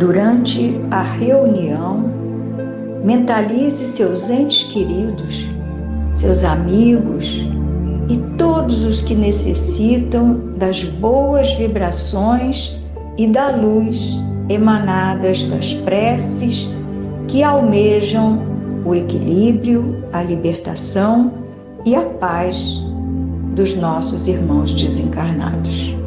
Durante a reunião, mentalize seus entes queridos, seus amigos e todos os que necessitam das boas vibrações e da luz emanadas das preces que almejam o equilíbrio, a libertação e a paz dos nossos irmãos desencarnados.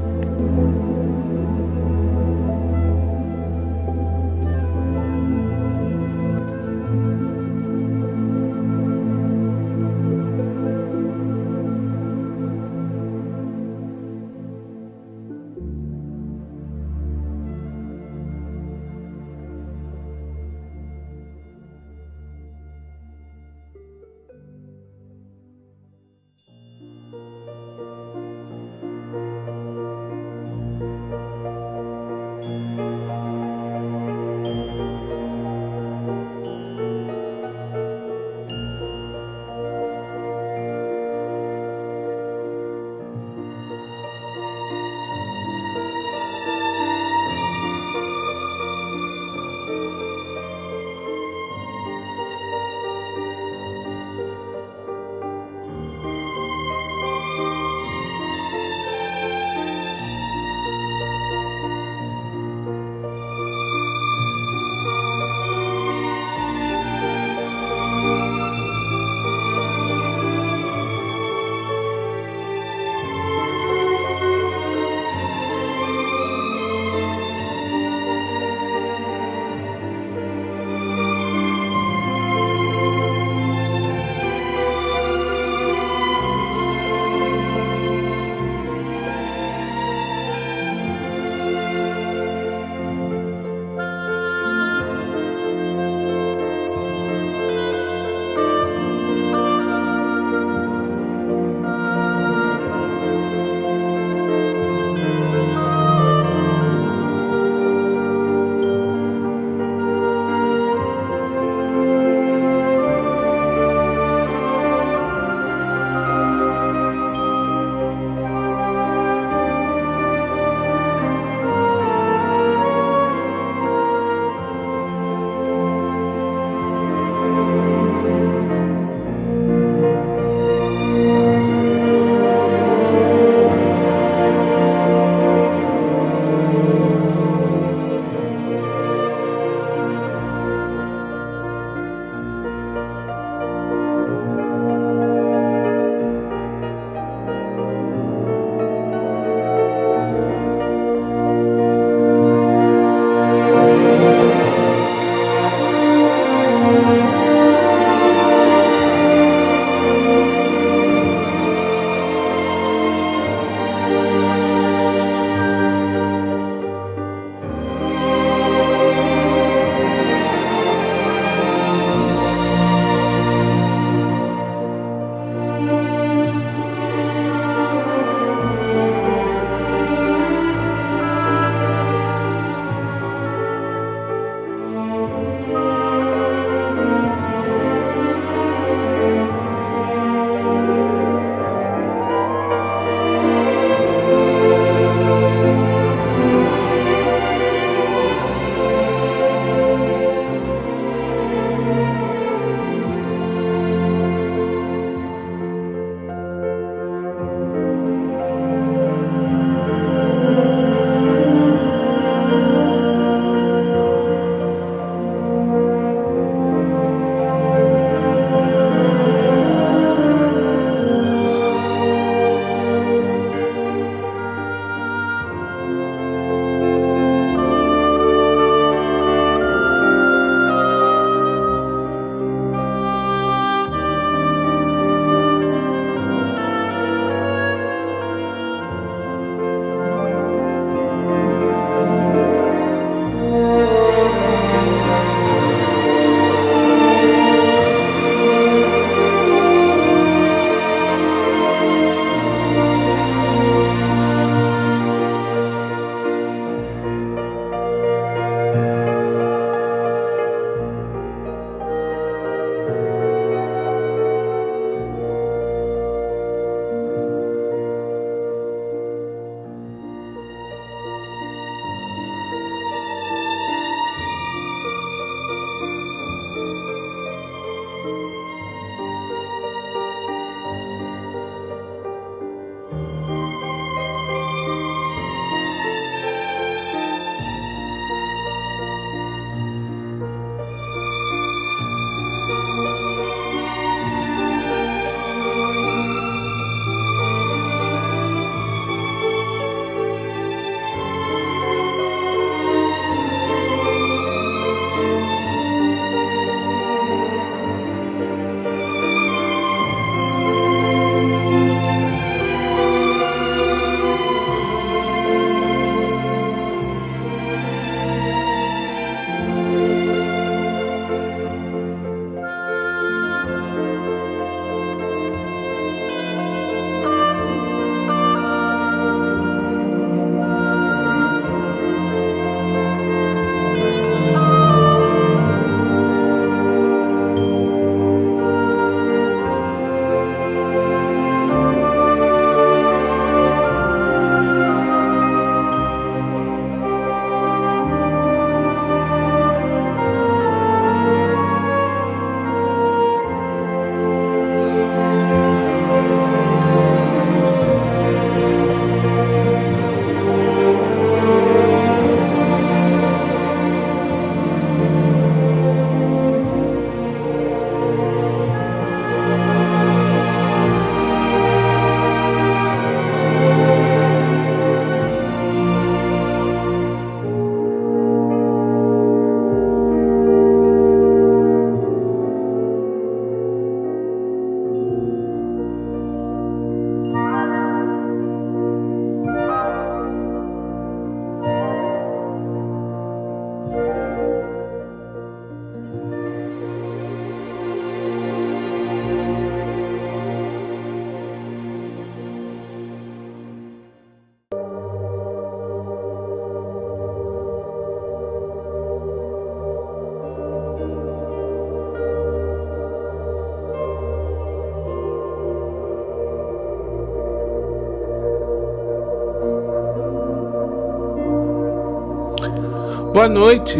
Boa noite,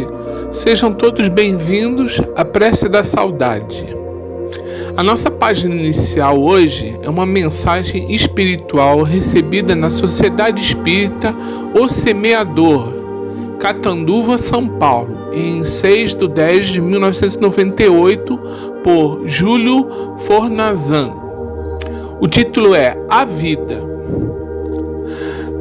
sejam todos bem-vindos à Prece da Saudade. A nossa página inicial hoje é uma mensagem espiritual recebida na Sociedade Espírita O Semeador, Catanduva, São Paulo, em 6/10/1998, por Júlio Fornazan. O título é A Vida.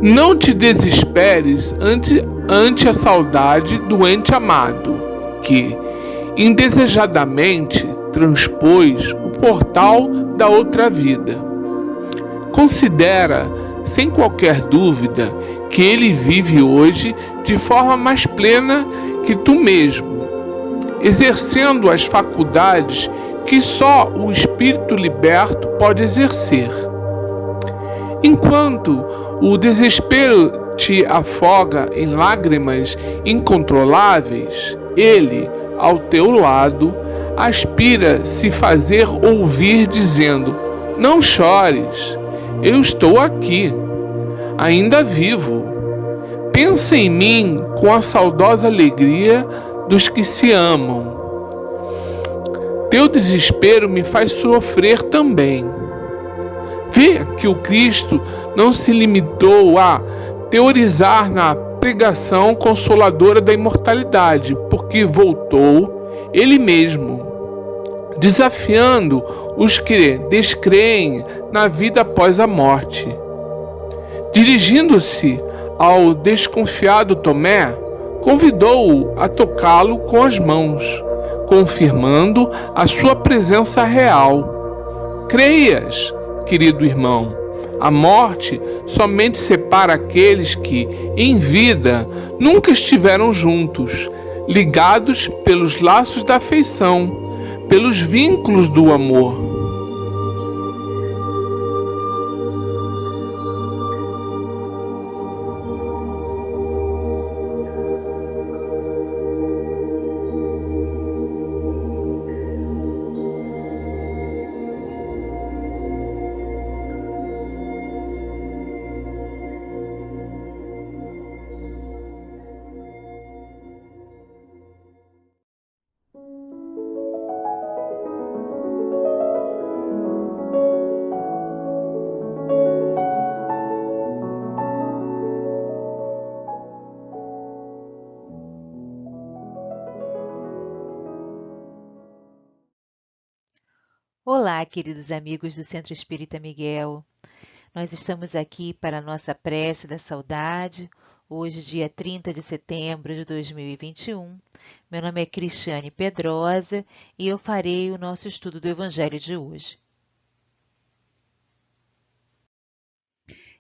Não te desesperes ante a saudade do ente amado, que, indesejadamente, transpôs o portal da outra vida. Considera, sem qualquer dúvida, que ele vive hoje de forma mais plena que tu mesmo, exercendo as faculdades que só o espírito liberto pode exercer. Enquanto o desespero te afoga em lágrimas incontroláveis, ele, ao teu lado, aspira se fazer ouvir dizendo: não chores, eu estou aqui, ainda vivo. Pensa em mim com a saudosa alegria dos que se amam. Teu desespero me faz sofrer também. Vê que o Cristo não se limitou a teorizar na pregação consoladora da imortalidade, porque voltou ele mesmo, desafiando os que descreem na vida após a morte. Dirigindo-se ao desconfiado Tomé, convidou-o a tocá-lo com as mãos, confirmando a sua presença real. Creias, querido irmão, a morte somente separa aqueles que, em vida, nunca estiveram juntos, ligados pelos laços da afeição, pelos vínculos do amor. Olá, queridos amigos do Centro Espírita Miguel. Nós estamos aqui para a nossa prece da saudade, hoje, dia 30 de setembro de 2021. Meu nome é Cristiane Pedrosa e eu farei o nosso estudo do Evangelho de hoje.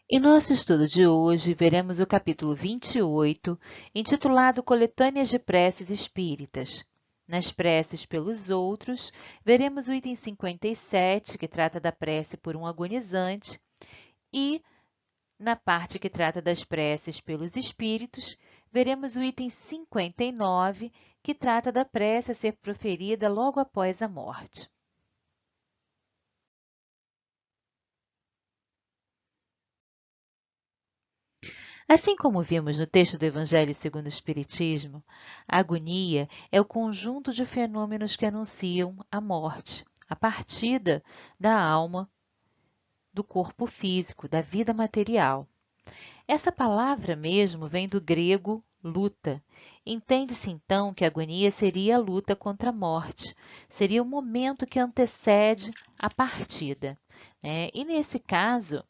Em nosso estudo de hoje, veremos o capítulo 28, intitulado Coletâneas de Preces Espíritas. Nas preces pelos outros, veremos o item 57, que trata da prece por um agonizante, e, na parte que trata das preces pelos espíritos, veremos o item 59, que trata da prece a ser proferida logo após a morte. Assim como vimos no texto do Evangelho segundo o Espiritismo, a agonia é o conjunto de fenômenos que anunciam a morte, a partida da alma do corpo físico, da vida material. Essa palavra mesmo vem do grego luta. Entende-se então que a agonia seria a luta contra a morte, seria o momento que antecede a partida, né? E nesse caso,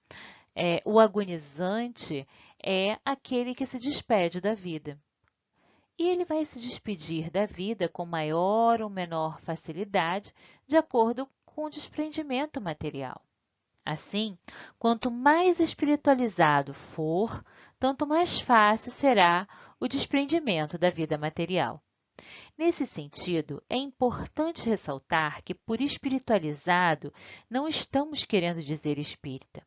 o agonizante é aquele que se despede da vida. E ele vai se despedir da vida com maior ou menor facilidade, de acordo com o desprendimento material. Assim, quanto mais espiritualizado for, tanto mais fácil será o desprendimento da vida material. Nesse sentido, é importante ressaltar que, por espiritualizado, não estamos querendo dizer espírita.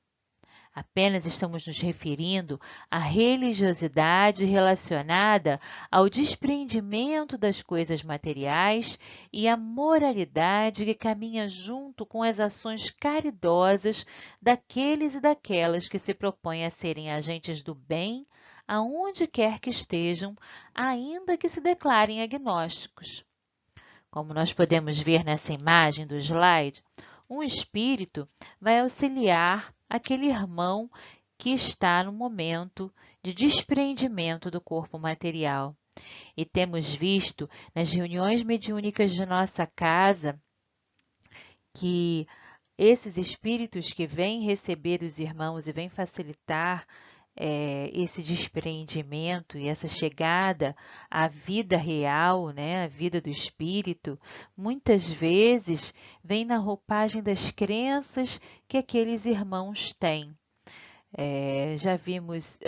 Apenas estamos nos referindo à religiosidade relacionada ao desprendimento das coisas materiais e à moralidade que caminha junto com as ações caridosas daqueles e daquelas que se propõem a serem agentes do bem, aonde quer que estejam, ainda que se declarem agnósticos. Como nós podemos ver nessa imagem do slide, um espírito vai auxiliar aquele irmão que está no momento de desprendimento do corpo material. E temos visto nas reuniões mediúnicas de nossa casa que esses espíritos que vêm receber os irmãos e vêm facilitar esse despreendimento e essa chegada à vida real, né, à vida do espírito, muitas vezes vem na roupagem das crenças que aqueles irmãos têm. Já vimos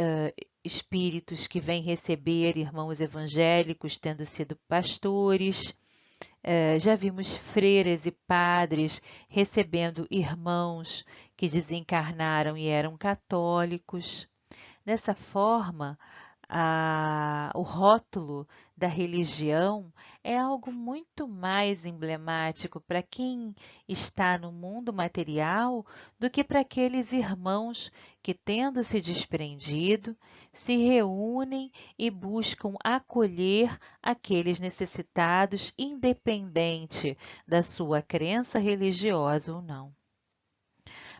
espíritos que vêm receber irmãos evangélicos tendo sido pastores, já vimos freiras e padres recebendo irmãos que desencarnaram e eram católicos. Dessa forma, o rótulo da religião é algo muito mais emblemático para quem está no mundo material do que para aqueles irmãos que, tendo se desprendido, se reúnem e buscam acolher aqueles necessitados, independente da sua crença religiosa ou não.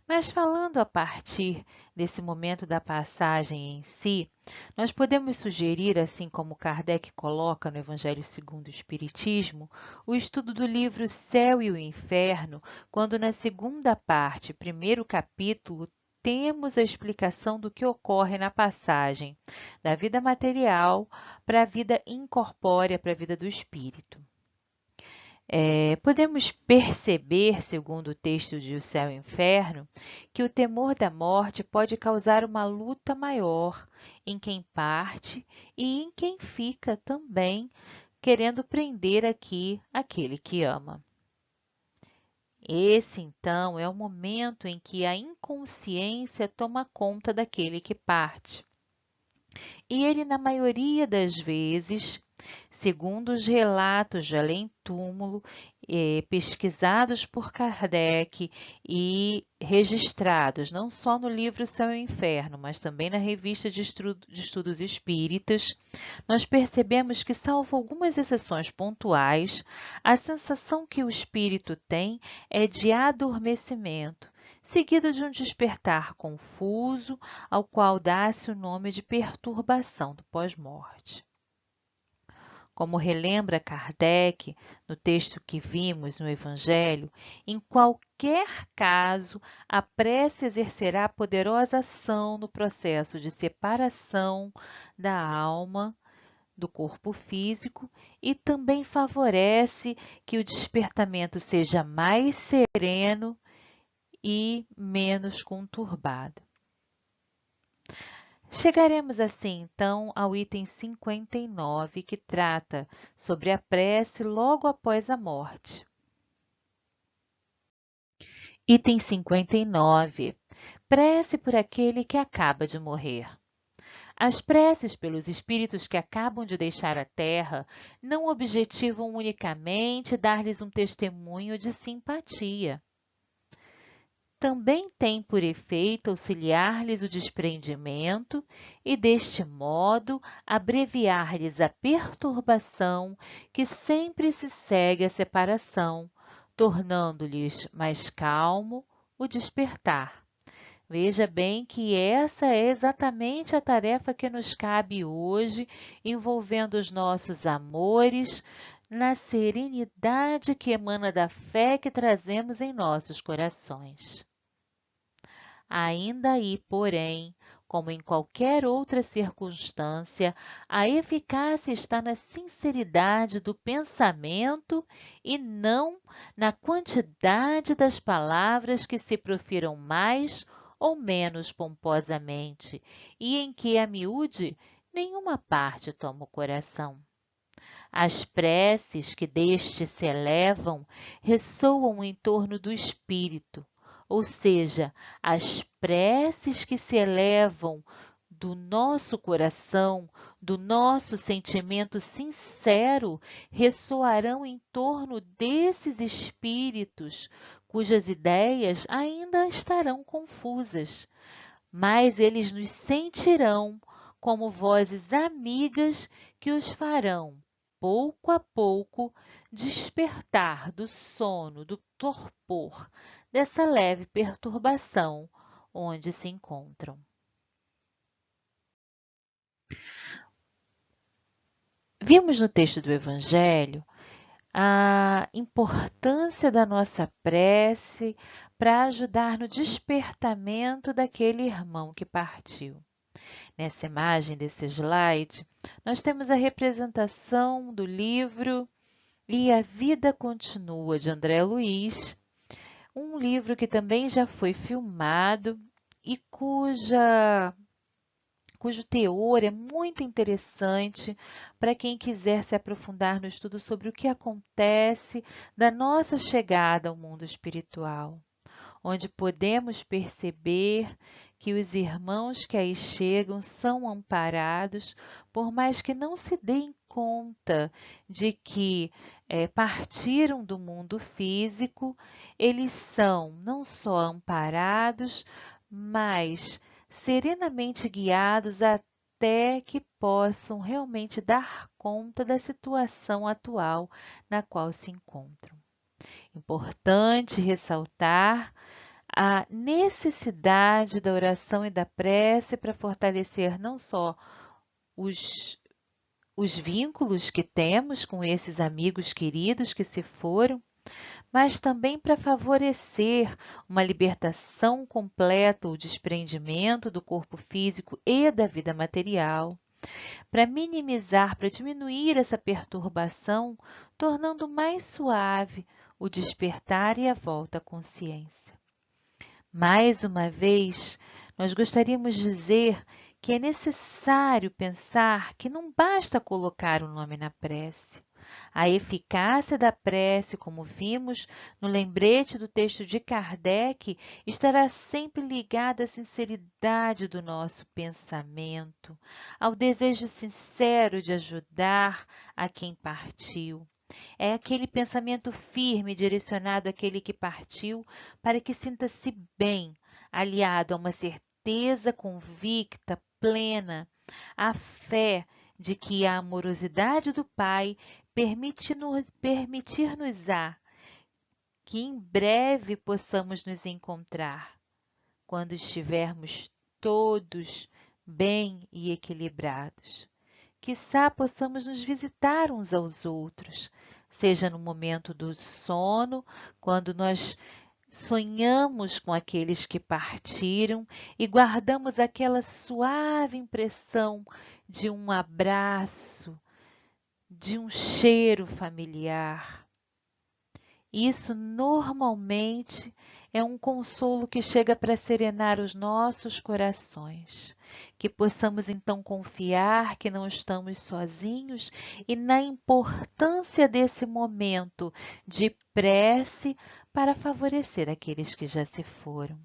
Mas falando a partir desse momento da passagem em si, nós podemos sugerir, assim como Kardec coloca no Evangelho segundo o Espiritismo, o estudo do livro Céu e o Inferno, quando na segunda parte, primeiro capítulo, temos a explicação do que ocorre na passagem da vida material para a vida incorpórea, para a vida do espírito. Podemos perceber, segundo o texto de O Céu e o Inferno, que o temor da morte pode causar uma luta maior em quem parte e em quem fica também, querendo prender aqui aquele que ama. Esse, então, é o momento em que a inconsciência toma conta daquele que parte. E ele, na maioria das vezes, segundo os relatos de além-túmulo, pesquisados por Kardec e registrados não só no livro Céu e Inferno, mas também na Revista de Estudos Espíritas, nós percebemos que, salvo algumas exceções pontuais, a sensação que o espírito tem é de adormecimento, seguido de um despertar confuso, ao qual dá-se o nome de perturbação do pós-morte. Como relembra Kardec no texto que vimos no Evangelho, em qualquer caso, a prece exercerá poderosa ação no processo de separação da alma do corpo físico e também favorece que o despertamento seja mais sereno e menos conturbado. Chegaremos assim, então, ao item 59, que trata sobre a prece logo após a morte. Item 59. Prece por aquele que acaba de morrer. As preces pelos espíritos que acabam de deixar a Terra não objetivam unicamente dar-lhes um testemunho de simpatia. Também tem por efeito auxiliar-lhes o desprendimento e, deste modo, abreviar-lhes a perturbação que sempre se segue à separação, tornando-lhes mais calmo o despertar. Veja bem que essa é exatamente a tarefa que nos cabe hoje, envolvendo os nossos amores na serenidade que emana da fé que trazemos em nossos corações. Ainda aí, porém, como em qualquer outra circunstância, a eficácia está na sinceridade do pensamento e não na quantidade das palavras que se profiram mais ou menos pomposamente, e em que, a miúde, nenhuma parte toma o coração. As preces que deste se elevam ressoam em torno do espírito, ou seja, as preces que se elevam do nosso coração, do nosso sentimento sincero, ressoarão em torno desses espíritos, cujas ideias ainda estarão confusas, mas eles nos sentirão como vozes amigas que os farão, pouco a pouco, despertar do sono, do torpor, dessa leve perturbação onde se encontram. Vimos no texto do Evangelho a importância da nossa prece para ajudar no despertamento daquele irmão que partiu. Nessa imagem desse slide, nós temos a representação do livro E a Vida Continua, de André Luiz, um livro que também já foi filmado e cujo teor é muito interessante para quem quiser se aprofundar no estudo sobre o que acontece da nossa chegada ao mundo espiritual, onde podemos perceber que os irmãos que aí chegam são amparados, por mais que não se deem conta de que partiram do mundo físico, eles são não só amparados, mas serenamente guiados até que possam realmente dar conta da situação atual na qual se encontram. Importante ressaltar a necessidade da oração e da prece para fortalecer não só os vínculos que temos com esses amigos queridos que se foram, mas também para favorecer uma libertação completa, o desprendimento do corpo físico e da vida material, para minimizar, para diminuir essa perturbação, tornando mais suave o despertar e a volta à consciência. Mais uma vez, nós gostaríamos de dizer que é necessário pensar que não basta colocar o nome na prece. A eficácia da prece, como vimos no lembrete do texto de Kardec, estará sempre ligada à sinceridade do nosso pensamento, ao desejo sincero de ajudar a quem partiu. É aquele pensamento firme direcionado àquele que partiu para que sinta-se bem, aliado a uma certeza convicta, plena, a fé de que a amorosidade do Pai permitir-nos-á que em breve possamos nos encontrar, quando estivermos todos bem e equilibrados. Quiçá possamos nos visitar uns aos outros, seja no momento do sono, quando nós sonhamos com aqueles que partiram e guardamos aquela suave impressão de um abraço, de um cheiro familiar. Isso normalmente é um consolo que chega para serenar os nossos corações, que possamos então confiar que não estamos sozinhos e na importância desse momento de prece para favorecer aqueles que já se foram.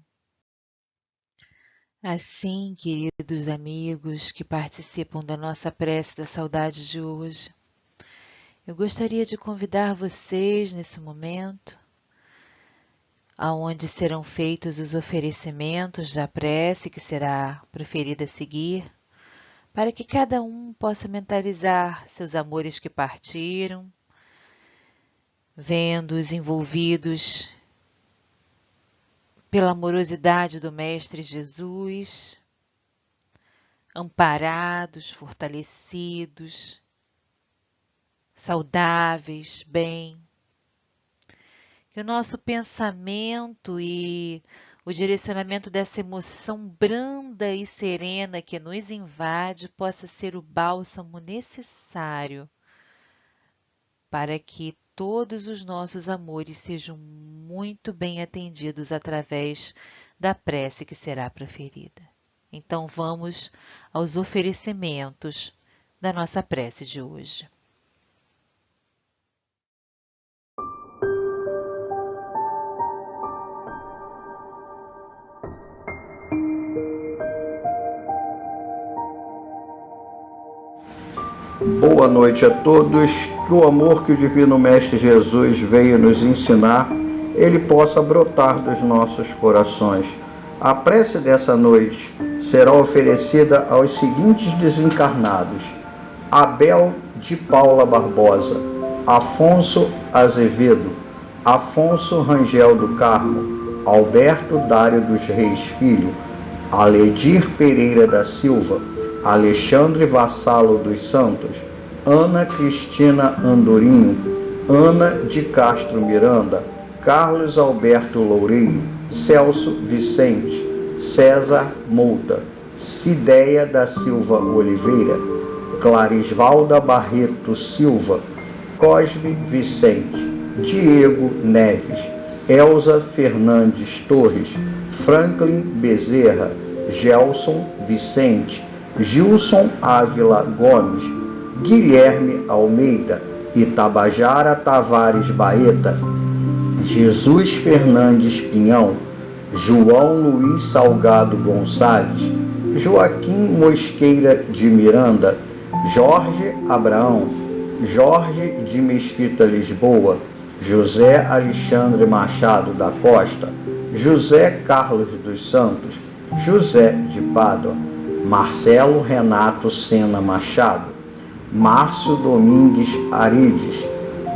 Assim, queridos amigos que participam da nossa prece da saudade de hoje, eu gostaria de convidar vocês nesse momento, aonde serão feitos os oferecimentos da prece que será proferida a seguir, para que cada um possa mentalizar seus amores que partiram, vendo-os envolvidos pela amorosidade do Mestre Jesus, amparados, fortalecidos, saudáveis, bem. Que o nosso pensamento e o direcionamento dessa emoção branda e serena que nos invade possa ser o bálsamo necessário para que todos os nossos amores sejam muito bem atendidos através da prece que será proferida. Então vamos aos oferecimentos da nossa prece de hoje. Boa noite a todos, que o amor que o Divino Mestre Jesus veio nos ensinar, ele possa brotar dos nossos corações. A prece dessa noite será oferecida aos seguintes desencarnados: Abel de Paula Barbosa, Afonso Azevedo, Afonso Rangel do Carmo, Alberto Dário dos Reis Filho, Aledir Pereira da Silva, Alexandre Vassalo dos Santos, Ana Cristina Andorinho, Ana de Castro Miranda, Carlos Alberto Loureiro, Celso Vicente, César Mouta, Cideia da Silva Oliveira, Clarisvalda Barreto Silva, Cosme Vicente, Diego Neves, Elza Fernandes Torres, Franklin Bezerra, Gelson Vicente, Gilson Ávila Gomes, Guilherme Almeida, Itabajara Tavares Baeta, Jesus Fernandes Pinhão, João Luiz Salgado Gonçalves, Joaquim Mosqueira de Miranda, Jorge Abraão, Jorge de Mesquita Lisboa, José Alexandre Machado da Costa, José Carlos dos Santos, José de Pádua, Marcelo Renato Sena Machado, Márcio Domingues Arides,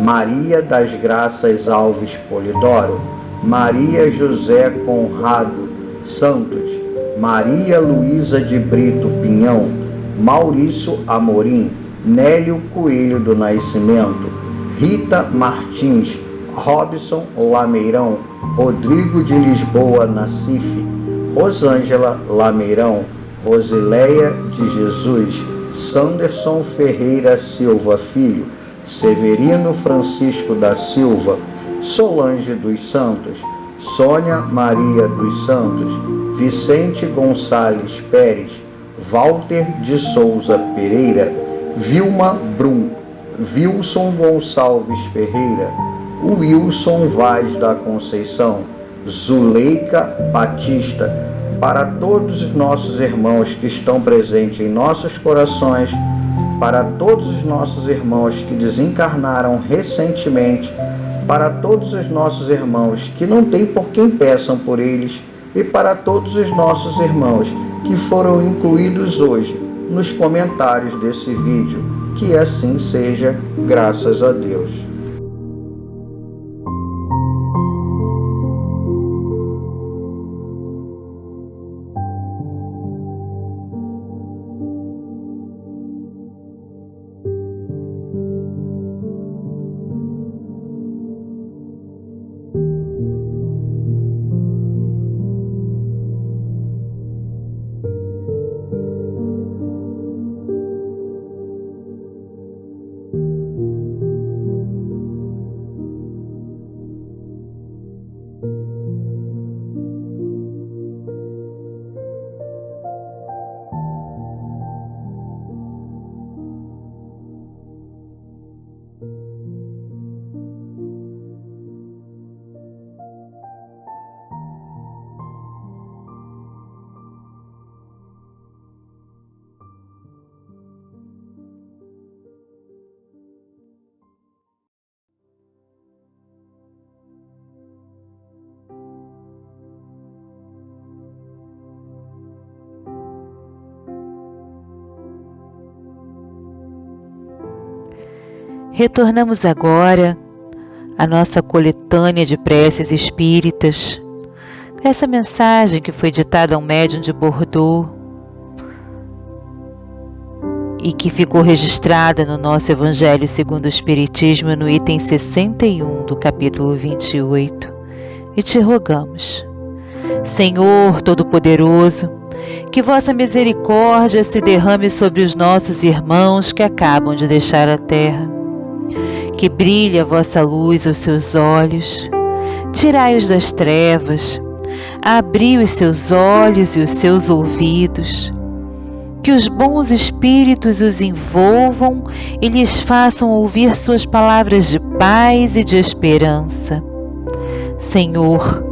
Maria das Graças Alves Polidoro, Maria José Conrado Santos, Maria Luísa de Brito Pinhão, Maurício Amorim, Nélio Coelho do Nascimento, Rita Martins, Robson Lameirão, Rodrigo de Lisboa Nacife, Rosângela Lameirão, Rosileia de Jesus, Sanderson Ferreira Silva Filho, Severino Francisco da Silva, Solange dos Santos, Sônia Maria dos Santos, Vicente Gonçalves Pérez, Walter de Souza Pereira, Vilma Brum, Wilson Gonçalves Ferreira, Wilson Vaz da Conceição, Zuleika Batista, para todos os nossos irmãos que estão presentes em nossos corações, para todos os nossos irmãos que desencarnaram recentemente, para todos os nossos irmãos que não têm por quem peçam por eles, e para todos os nossos irmãos que foram incluídos hoje nos comentários desse vídeo. Que assim seja, graças a Deus. Retornamos agora à nossa coletânea de preces espíritas, com essa mensagem que foi ditada a um médium de Bordeaux e que ficou registrada no nosso Evangelho segundo o Espiritismo, no item 61 do capítulo 28. E te rogamos, Senhor Todo-Poderoso, que vossa misericórdia se derrame sobre os nossos irmãos que acabam de deixar a terra. Que brilhe a vossa luz aos seus olhos, tirai-os das trevas, abri os seus olhos e os seus ouvidos, que os bons espíritos os envolvam e lhes façam ouvir suas palavras de paz e de esperança. Senhor,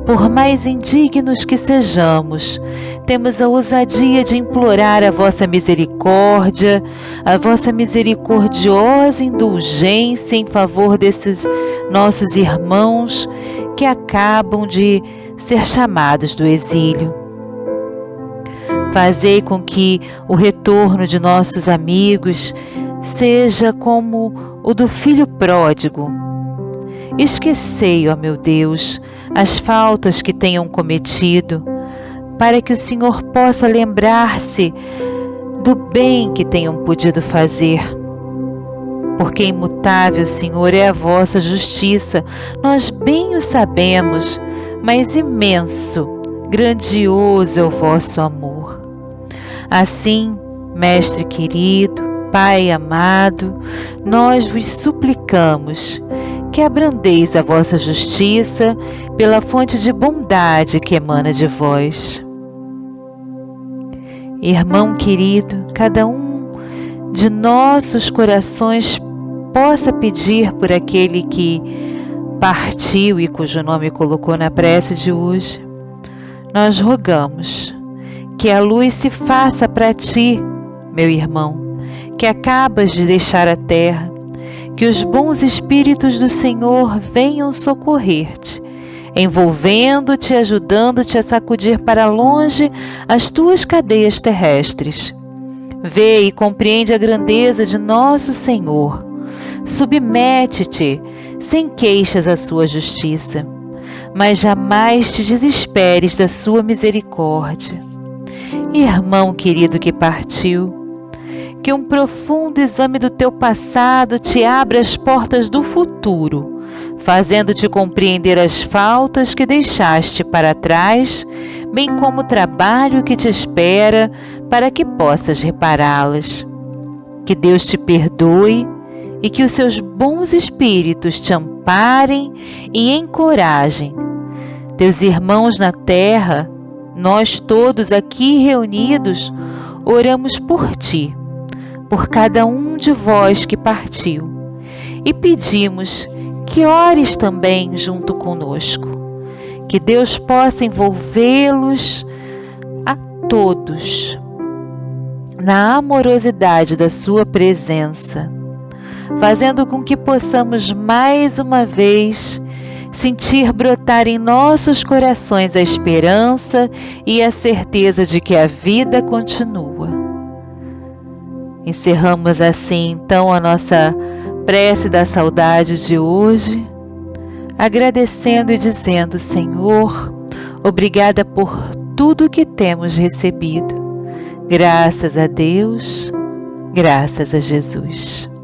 por mais indignos que sejamos, temos a ousadia de implorar a vossa misericórdia, a vossa misericordiosa indulgência em favor desses nossos irmãos que acabam de ser chamados do exílio. Fazei com que o retorno de nossos amigos seja como o do filho pródigo. Esquecei, ó meu Deus, as faltas que tenham cometido, para que o Senhor possa lembrar-se do bem que tenham podido fazer. Porque imutável, Senhor, é a vossa justiça, nós bem o sabemos, mas imenso, grandioso é o vosso amor. Assim, Mestre querido, Pai amado, nós vos suplicamos que abrandeis a vossa justiça pela fonte de bondade que emana de vós. Irmão querido, cada um de nossos corações possa pedir por aquele que partiu e cujo nome colocou na prece de hoje. Nós rogamos que a luz se faça para ti, meu irmão, que acabas de deixar a terra, que os bons espíritos do Senhor venham socorrer-te, envolvendo-te e ajudando-te a sacudir para longe as tuas cadeias terrestres. Vê e compreende a grandeza de nosso Senhor. Submete-te sem queixas à sua justiça, mas jamais te desesperes da sua misericórdia. Irmão querido que partiu, que um profundo exame do teu passado te abra as portas do futuro, fazendo-te compreender as faltas que deixaste para trás, bem como o trabalho que te espera para que possas repará-las. Que Deus te perdoe e que os seus bons espíritos te amparem e encorajem. Teus irmãos na terra, nós todos aqui reunidos, oramos por ti, por cada um de vós que partiu, e pedimos que ores também junto conosco, que Deus possa envolvê-los a todos na amorosidade da sua presença, fazendo com que possamos mais uma vez sentir brotar em nossos corações a esperança e a certeza de que a vida continua. Encerramos assim então a nossa prece da saudade de hoje, agradecendo e dizendo: Senhor, obrigada por tudo que temos recebido. Graças a Deus, graças a Jesus.